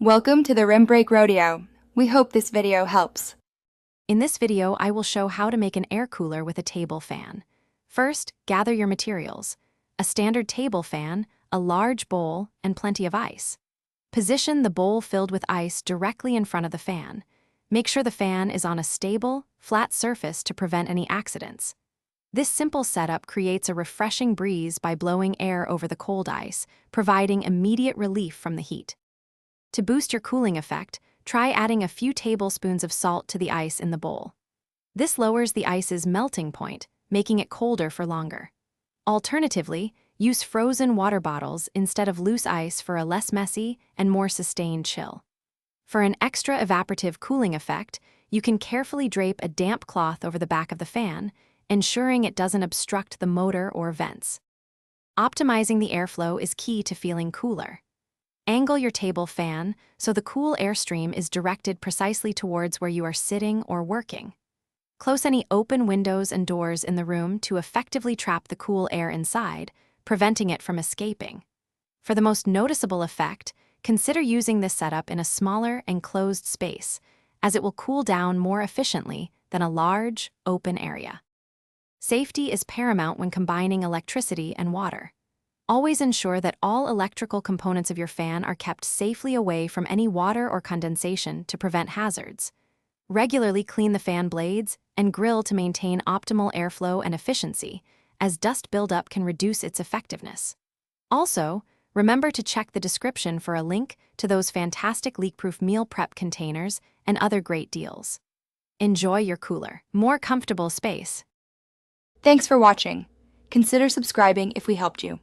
Welcome to the Rim Break Rodeo. We hope this video helps. In this video, I will show how to make an air cooler with a table fan. First, gather your materials: a standard table fan, a large bowl, and plenty of ice. Position the bowl filled with ice directly in front of the fan. Make sure the fan is on a stable, flat surface to prevent any accidents. This simple setup creates a refreshing breeze by blowing air over the cold ice, providing immediate relief from the heat. To boost your cooling effect, try adding a few tablespoons of salt to the ice in the bowl. This lowers the ice's melting point, making it colder for longer. Alternatively, use frozen water bottles instead of loose ice for a less messy and more sustained chill. For an extra evaporative cooling effect, you can carefully drape a damp cloth over the back of the fan, ensuring it doesn't obstruct the motor or vents. Optimizing the airflow is key to feeling cooler. Angle your table fan so the cool airstream is directed precisely towards where you are sitting or working. Close any open windows and doors in the room to effectively trap the cool air inside, preventing it from escaping. For the most noticeable effect, consider using this setup in a smaller, enclosed space, as it will cool down more efficiently than a large, open area. Safety is paramount when combining electricity and water. Always ensure that all electrical components of your fan are kept safely away from any water or condensation to prevent hazards. Regularly clean the fan blades and grill to maintain optimal airflow and efficiency, as dust buildup can reduce its effectiveness. Also, remember to check the description for a link to those fantastic leak-proof meal prep containers and other great deals. Enjoy your cooler, more comfortable space. Thanks for watching. Consider subscribing if we helped you.